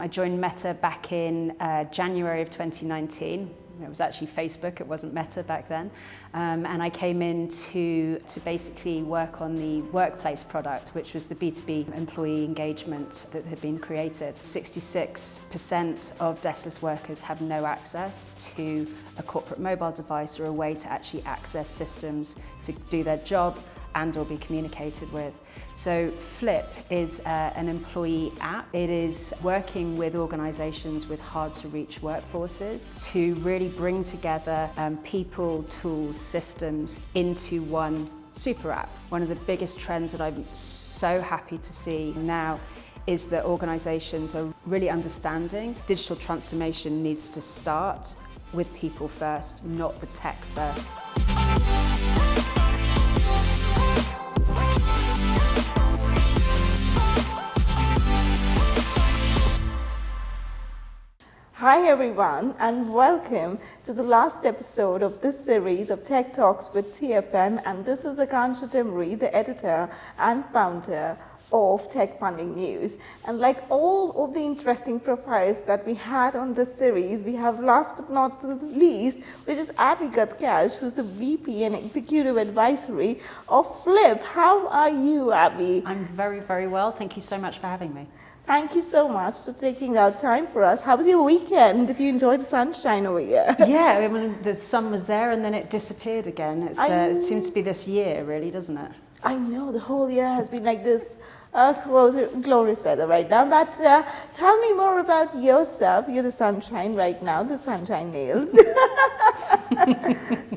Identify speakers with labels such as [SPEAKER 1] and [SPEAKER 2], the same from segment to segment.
[SPEAKER 1] I joined Meta back in January of 2019. It was actually Facebook, it wasn't Meta back then. And I came in to basically work on the workplace product, which was the B2B employee engagement that had been created. 66% of deskless workers have no access to a corporate mobile device or a way to actually access systems to do their job and or be communicated with. So Flip is an employee app. It is working with organisations with hard to reach workforces to really bring together people, tools, systems into one super app. One of the biggest trends that I'm so happy to see now is that organisations are really understanding digital transformation needs to start with people first, not the tech first.
[SPEAKER 2] Hi everyone, and welcome to the last episode of this series of Tech Talks with TFN, and this is Akansha Timri, the editor and founder of Tech Funding News. And like all of the interesting profiles that we had on this series, we have last but not the least, which is Abby Guthkelch, who's the VP and Executive Advisory of Flip. How are you, Abby?
[SPEAKER 1] I'm very, very well. Thank you so much for having me.
[SPEAKER 2] Thank you so much for taking out time for us. How was your weekend? Did you enjoy the sunshine over here?
[SPEAKER 1] Yeah, I mean, the sun was there and then it disappeared again. It seems to be this year, really, doesn't it?
[SPEAKER 2] I know, the whole year has been like this glorious weather right now. But tell me more about yourself. You're the sunshine right now, the sunshine nails.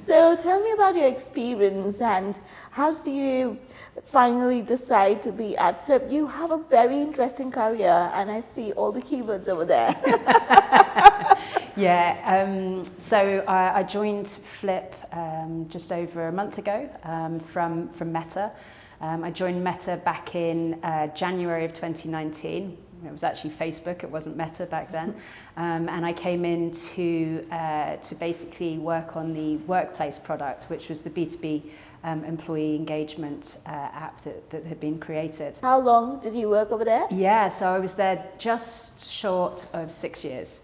[SPEAKER 2] So tell me about your experience and how do you finally decide to be at Flip? You have a very interesting career and I see all the keywords over there.
[SPEAKER 1] Yeah, so I joined Flip just over a month ago from Meta. I joined Meta back in January of 2019. It was actually Facebook, it wasn't Meta back then. And I came in to basically work on the workplace product, which was the B2B employee engagement app that had been created.
[SPEAKER 2] How long did you work over there?
[SPEAKER 1] Yeah, so I was there just short of 6 years.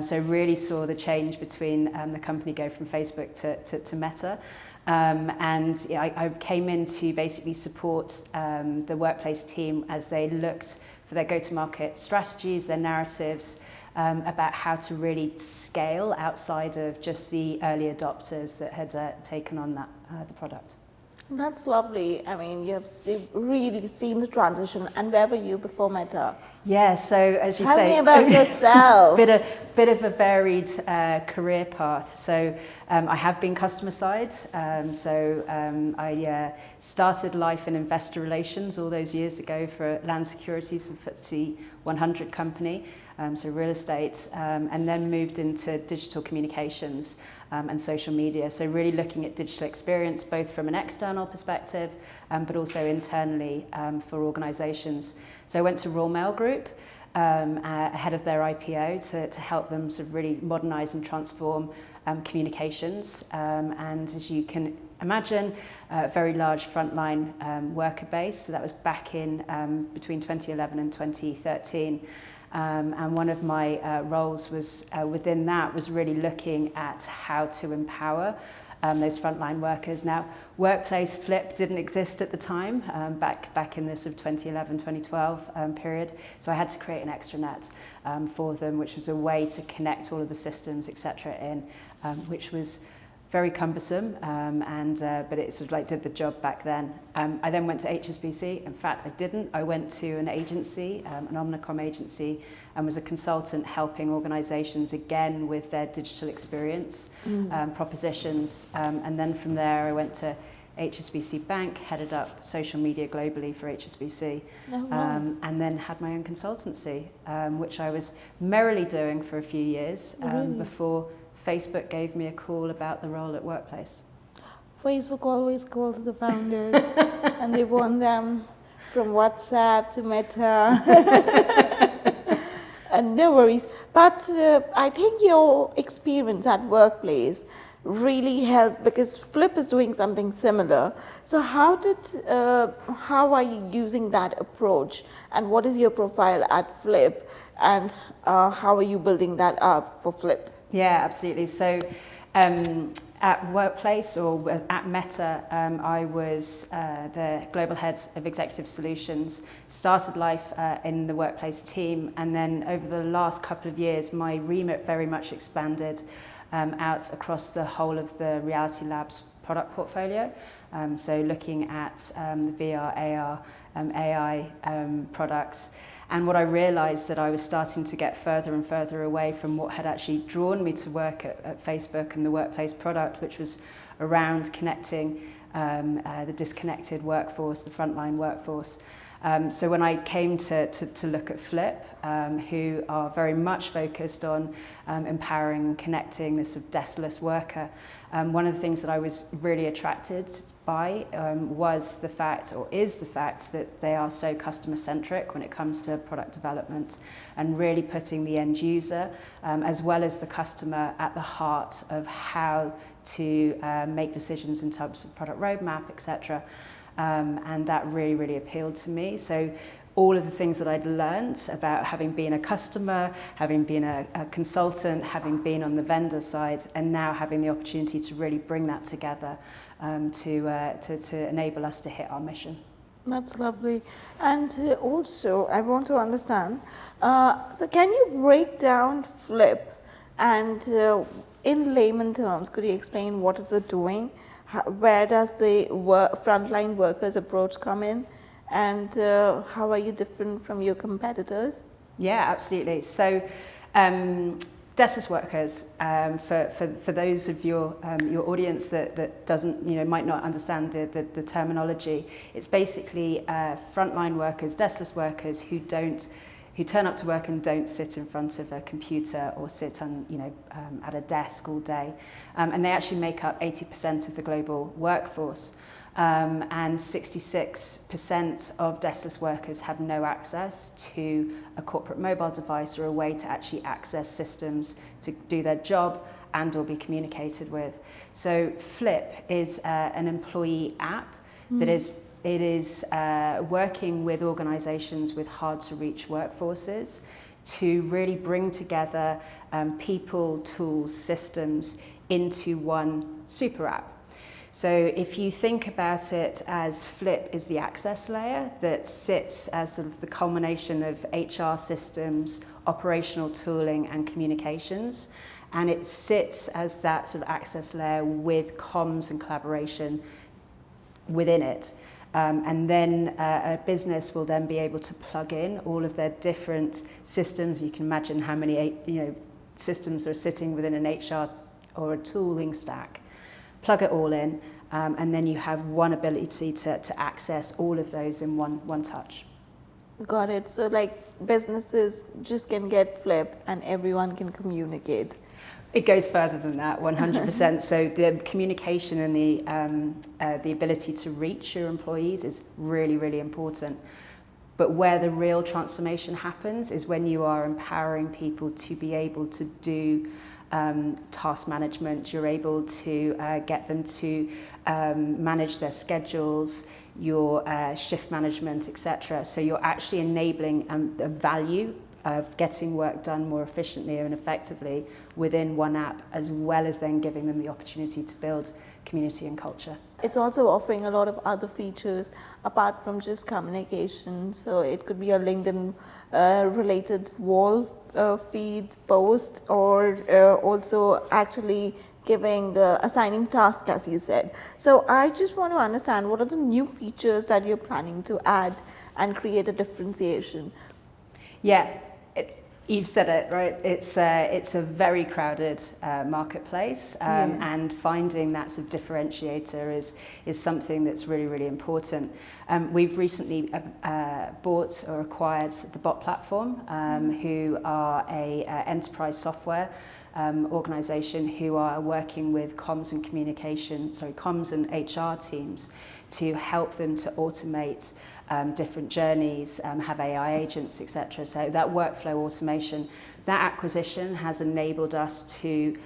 [SPEAKER 1] So really saw the change between the company go from Facebook to Meta. And yeah, I came in to basically support the workplace team as they looked for their go-to-market strategies, their narratives, about how to really scale outside of just the early adopters that had taken on the product.
[SPEAKER 2] That's lovely. I mean, you've really seen the transition. And where were you before Meta?
[SPEAKER 1] Yeah, so as you
[SPEAKER 2] Tell
[SPEAKER 1] say,
[SPEAKER 2] me about yourself.
[SPEAKER 1] bit of a varied career path. So I have been customer side. I started life in investor relations all those years ago for Land Securities, the FTSE 100 company. So real estate, and then moved into digital communications and social media. So really looking at digital experience, both from an external perspective, but also internally for organisations. So I went to Royal Mail Group ahead of their IPO to help them sort of really modernise and transform communications. And as you can imagine, a very large frontline worker base. So that was back in between 2011 and 2013. And one of my roles was within that was really looking at how to empower those frontline workers. Now, Workplace Flip didn't exist at the time, back in the sort of 2011, 2012 period. So I had to create an extranet for them, which was a way to connect all of the systems, etc., in, which was very cumbersome, but it sort of like did the job back then. I then went to HSBC. In fact, I didn't. I went to an agency, an Omnicom agency, and was a consultant helping organisations again with their digital experience propositions. And then from there, I went to HSBC Bank, headed up social media globally for HSBC, and then had my own consultancy, which I was merrily doing for a few years before Facebook gave me a call about the role at Workplace.
[SPEAKER 2] Facebook always calls the founders and they want them from WhatsApp to Meta. And no worries. But I think your experience at Workplace really helped because Flip is doing something similar. So how are you using that approach and what is your profile at Flip and how are you building that up for Flip?
[SPEAKER 1] Yeah, absolutely. So at Workplace or at Meta, I was the global head of executive solutions, started life in the Workplace team, and then over the last couple of years, my remit very much expanded out across the whole of the Reality Labs product portfolio. So looking at the VR, AR, AI products. And what I realized that I was starting to get further and further away from what had actually drawn me to work at Facebook and the Workplace product, which was around connecting the disconnected workforce, the frontline workforce. So when I came to look at Flip, who are very much focused on empowering and connecting this sort of deskless worker, one of the things that I was really attracted by was the fact, or is the fact, that they are so customer centric when it comes to product development and really putting the end user as well as the customer at the heart of how to make decisions in terms of product roadmap, etc. And that really, really appealed to me. So all of the things that I'd learned about having been a customer, having been a consultant, having been on the vendor side, and now having the opportunity to really bring that together to enable us to hit our mission.
[SPEAKER 2] That's lovely. And also, I want to understand, so can you break down Flip and in layman terms, could you explain what is it doing? Where does the frontline workers approach come in? And how are you different from your competitors?
[SPEAKER 1] Yeah, absolutely. So deskless workers, for those of your audience that doesn't, might not understand the terminology, it's basically frontline workers, deskless workers who turn up to work and don't sit in front of a computer or sit on, at a desk all day. And they actually make up 80% of the global workforce. And 66% of deskless workers have no access to a corporate mobile device or a way to actually access systems to do their job and or be communicated with. So Flip is an employee app that is working with organizations with hard to reach workforces to really bring together people, tools, systems into one super app. So if you think about it as Flip is the access layer that sits as sort of the culmination of HR systems, operational tooling and communications, and it sits as that sort of access layer with comms and collaboration within it. And then a business will then be able to plug in all of their different systems. You can imagine how many systems are sitting within an HR or a tooling stack. Plug it all in, and then you have one ability to access all of those in one touch.
[SPEAKER 2] Got it. So like businesses just can get Flip and everyone can communicate.
[SPEAKER 1] It goes further than that, 100%. So the communication and the ability to reach your employees is really, really important. But where the real transformation happens is when you are empowering people to be able to do task management. You're able to get them to manage their schedules, your shift management, etc. So you're actually enabling the value of getting work done more efficiently and effectively within one app, as well as then giving them the opportunity to build community and culture.
[SPEAKER 2] It's also offering a lot of other features apart from just communication. So it could be a LinkedIn related wall feeds, posts, or also actually assigning tasks, as you said. So I just want to understand, what are the new features that you're planning to add and create a differentiation?
[SPEAKER 1] Yeah, you've said it, right? It's a very crowded marketplace, and finding that sort of differentiator is something that's really, really important. We've recently bought or acquired the Bot platform, who are a enterprise software organisation who are working with comms and HR teams to help them to automate different journeys, have AI agents, etc. So that workflow automation, that acquisition has enabled us to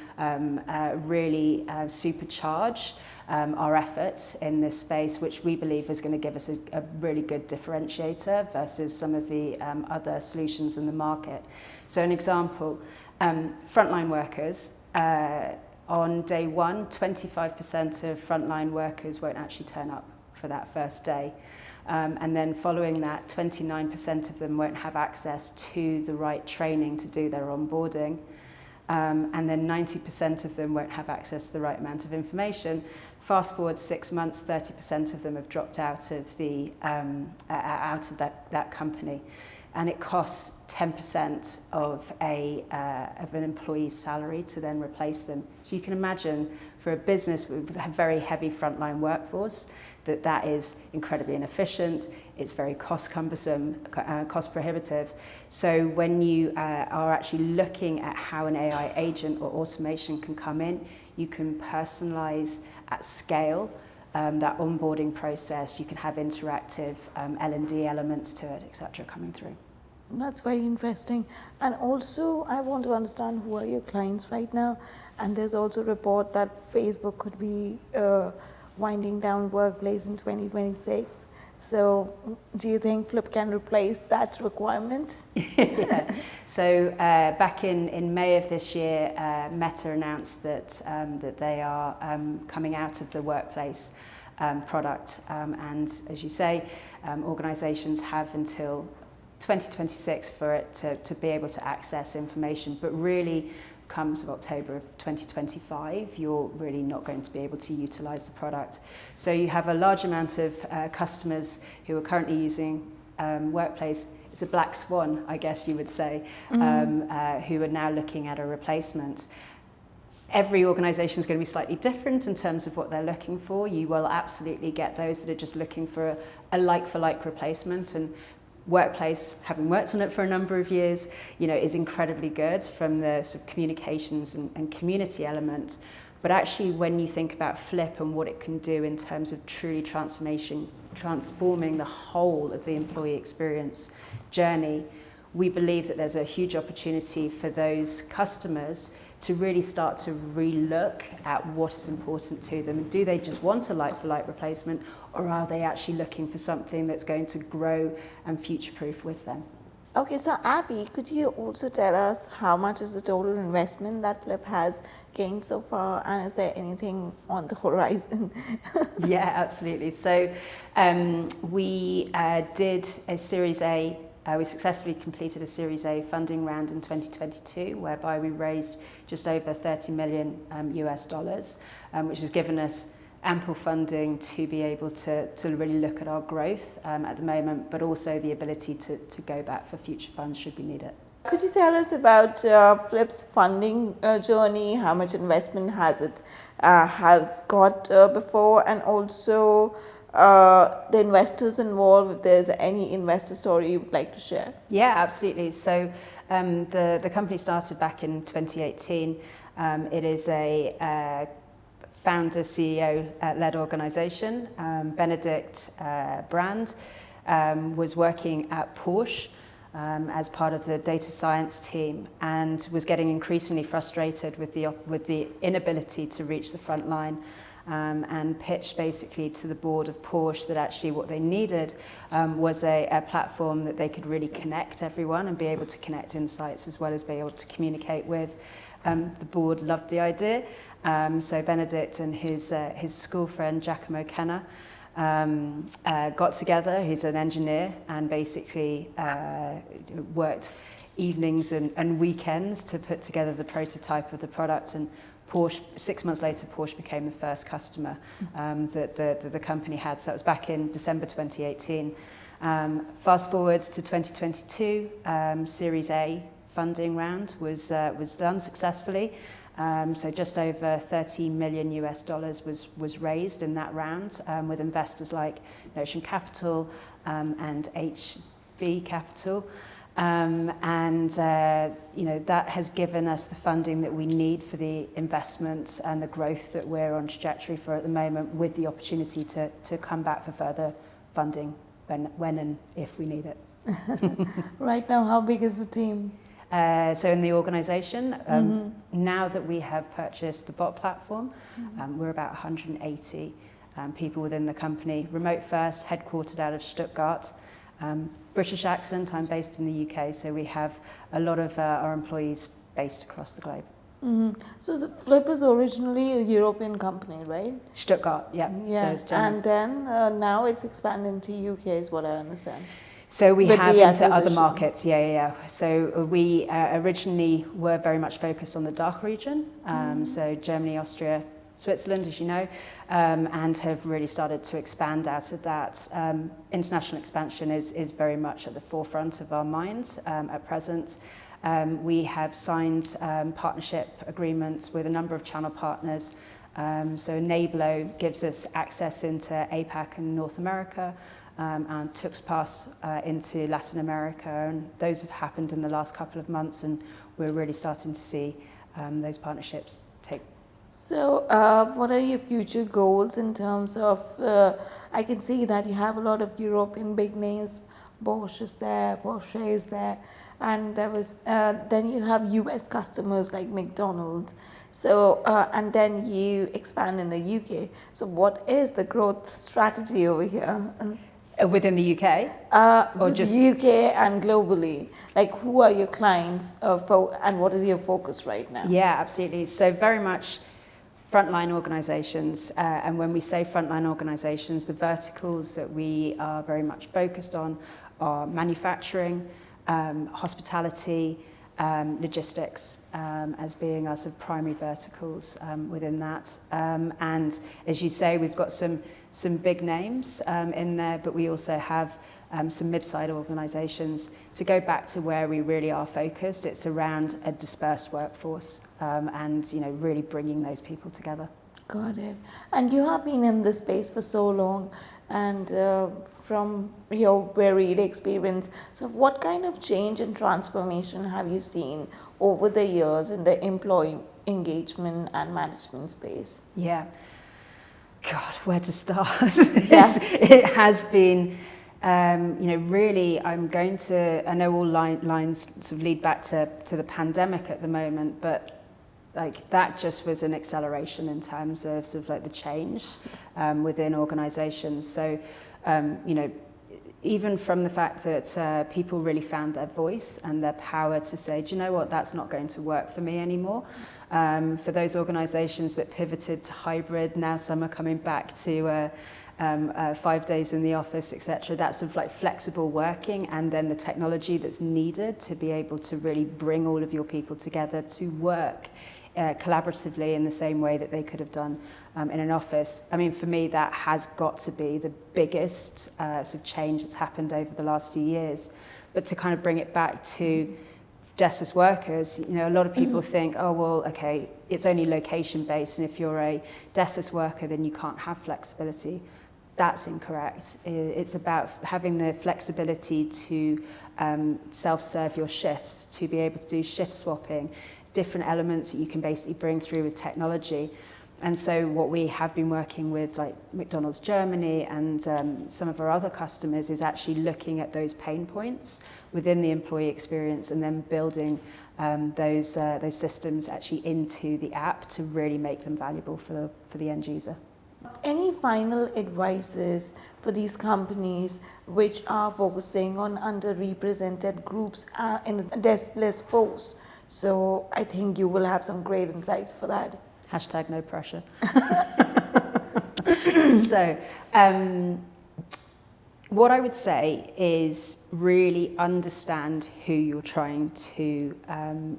[SPEAKER 1] really supercharge our efforts in this space, which we believe is going to give us a really good differentiator versus some of the other solutions in the market. So an example, frontline workers, on day one, 25% of frontline workers won't actually turn up for that first day. And then following that, 29% of them won't have access to the right training to do their onboarding. And then 90% of them won't have access to the right amount of information. Fast forward 6 months, 30% of them have dropped out of that company. And it costs 10% of an employee's salary to then replace them. So you can imagine for a business with a very heavy frontline workforce, that is incredibly inefficient, it's very cost cumbersome, cost prohibitive. So when you are actually looking at how an AI agent or automation can come in, you can personalize at scale that onboarding process, you can have interactive L&D elements to it, etc. coming through.
[SPEAKER 2] That's very interesting. And also, I want to understand who are your clients right now. And there's also a report that Facebook could be winding down Workplace in 2026. So do you think Flip can replace that requirement?
[SPEAKER 1] Yeah. So back in May of this year, Meta announced that they are coming out of the Workplace product. And as you say, organizations have until 2026 for it to be able to access information, but really comes of October of 2025, you're really not going to be able to utilize the product. So you have a large amount of customers who are currently using Workplace. It's a black swan, I guess you would say, who are now looking at a replacement. Every organisation is going to be slightly different in terms of what they're looking for. You will absolutely get those that are just looking for a like-for-like replacement, and Workplace, having worked on it for a number of years, is incredibly good from the sort of communications and community element. But actually, when you think about Flip and what it can do in terms of truly transforming the whole of the employee experience journey, we believe that there's a huge opportunity for those customers to really start to relook at what is important to them. Do they just want a like-for-like replacement, or are they actually looking for something that's going to grow and future-proof with them?
[SPEAKER 2] Okay, so Abby, could you also tell us how much is the total investment that Flip has gained so far, and is there anything on the horizon?
[SPEAKER 1] Yeah, absolutely. So we did a Series A. We successfully completed a Series A funding round in 2022, whereby we raised just over $30 million US, which has given us ample funding to be able to really look at our growth at the moment, but also the ability to go back for future funds should we need it.
[SPEAKER 2] Could you tell us about Flip's funding journey? How much investment has it got before, and also the investors involved, if there's any investor story you would like to share?
[SPEAKER 1] Yeah, absolutely. So the company started back in 2018. It is a founder, CEO-led organization. Benedict Brand was working at Porsche as part of the data science team, and was getting increasingly frustrated with the inability to reach the front line. And pitched basically to the board of Porsche that actually what they needed was a platform that they could really connect everyone and be able to connect insights as well as be able to communicate with. The board loved the idea, so Benedict and his school friend Giacomo Kenna got together. He's an engineer, and basically worked evenings and weekends to put together the prototype of the product. And Porsche, 6 months later, Porsche became the first customer that the company had. So that was back in December 2018. Fast forward to 2022, Series A funding round was done successfully. So just over $30 million US was raised in that round, with investors like Notion Capital and HV Capital. That has given us the funding that we need for the investment and the growth that we're on trajectory for at the moment, with the opportunity to come back for further funding when and if we need it.
[SPEAKER 2] Right now, how big is the team?
[SPEAKER 1] So in the organisation, now that we have purchased the bot platform, we're about 180 people within the company. Remote first, headquartered out of Stuttgart. British accent, I'm based in the UK, so we have a lot of our employees based across the globe.
[SPEAKER 2] So the Flip is originally a European company, right?
[SPEAKER 1] Stuttgart, yeah.
[SPEAKER 2] Yeah,
[SPEAKER 1] So it's German.
[SPEAKER 2] and then now it's expanding to UK is what I understand.
[SPEAKER 1] So we
[SPEAKER 2] With
[SPEAKER 1] have
[SPEAKER 2] the
[SPEAKER 1] into other
[SPEAKER 2] acquisition.
[SPEAKER 1] markets, yeah. So we originally were very much focused on the DACH region, so Germany, Austria, Switzerland, as you know, and have really started to expand out of that. International expansion is very much at the forefront of our minds at present. We have signed partnership agreements with a number of channel partners. So Enablo gives us access into APAC and North America, and TUXPass into Latin America, and those have happened in the last couple of months, and we're really starting to see those partnerships take.
[SPEAKER 2] So what are your future goals in terms of, I can see that you have a lot of European big names, Bosch is there, Porsche is there, and then you have US customers like McDonald's. So, and then you expand in the UK. So what is the growth strategy over here?
[SPEAKER 1] Within the UK?
[SPEAKER 2] Or just the UK and globally? Like, who are your clients and what is your focus right now?
[SPEAKER 1] Yeah, absolutely. So very much frontline organisations. And when we say frontline organisations, the verticals that we are very much focused on are manufacturing, hospitality, logistics as being our sort of primary verticals within that. And as you say, we've got some big names in there, but we also have some mid-sized organisations. To go back to where we really are focused, it's around a dispersed workforce and really bringing those people together.
[SPEAKER 2] Got it. And you have been in this space for so long, and from your varied experience, so what kind of change and transformation have you seen over the years in the employee engagement and management space?
[SPEAKER 1] Yeah. God, where to start? It has been, really, I know all lines sort of lead back to the pandemic at the moment, but like that just was an acceleration in terms of sort of like the change within organizations. So, even from the fact that people really found their voice and their power to say, do you know what, that's not going to work for me anymore. For those organizations that pivoted to hybrid, now some are coming back to 5 days in the office, etc. That's sort of like flexible working, and then the technology that's needed to be able to really bring all of your people together to work collaboratively in the same way that they could have done in an office. I mean, for me, that has got to be the biggest sort of change that's happened over the last few years. But to kind of bring it back to deskless workers, a lot of people think, oh, well, okay, it's only location-based, and if you're a deskless worker, then you can't have flexibility. That's incorrect. It's about having the flexibility to self-serve your shifts, to be able to do shift swapping, different elements that you can basically bring through with technology. And so what we have been working with, like McDonald's Germany and some of our other customers, is actually looking at those pain points within the employee experience and then building those systems actually into the app to really make them valuable for the end user.
[SPEAKER 2] Any final advices for these companies which are focusing on underrepresented groups in the deskless force? So I think you will have some great insights for that.
[SPEAKER 1] # no pressure. So what I would say is really understand who you're trying to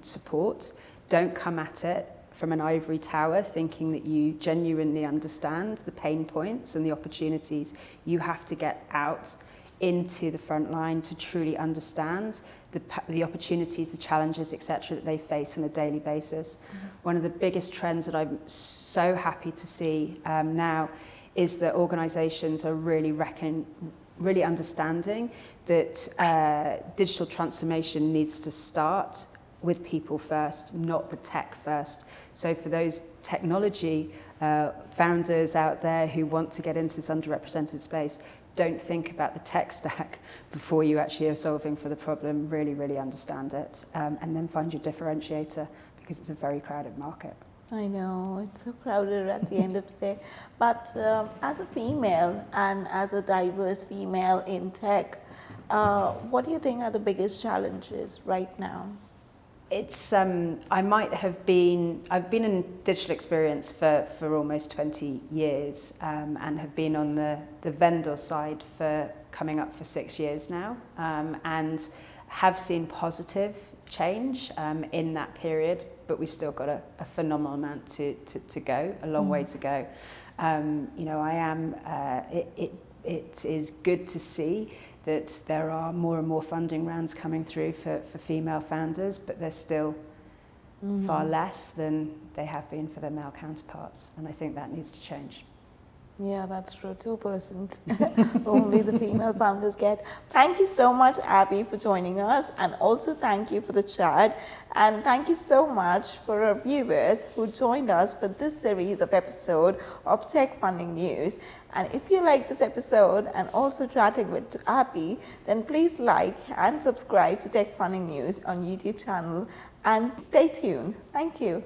[SPEAKER 1] support. Don't come at it from an ivory tower thinking that you genuinely understand the pain points and the opportunities. You have to get out into the front line to truly understand the opportunities, the challenges, etc., that they face on a daily basis. One of the biggest trends that I'm so happy to see now is that organisations are really really understanding that digital transformation needs to start with people first, not the tech first. So for those technology founders out there who want to get into this underrepresented space, don't think about the tech stack before you actually are solving for the problem. Really, really understand it, and then find your differentiator, because it's a very crowded market.
[SPEAKER 2] I know, it's so crowded at the end of the day. But as a female and as a diverse female in tech, what do you think are the biggest challenges right now?
[SPEAKER 1] It's I've been in digital experience for almost 20 years, and have been on the vendor side for coming up for 6 years now, and have seen positive change in that period, but we've still got a phenomenal amount to go, a long way to go. You know, it is good to see that there are more and more funding rounds coming through for female founders, but they're still far less than they have been for their male counterparts, and I think that needs to change.
[SPEAKER 2] Yeah, that's true. 2% only the female founders get. Thank you so much, Abby, for joining us, and also thank you for the chat, and thank you so much for our viewers who joined us for this series of episode of Tech Funding News. And if you like this episode and also chatting with Abby, then please like and subscribe to Tech Funding News on YouTube channel and stay tuned. Thank you.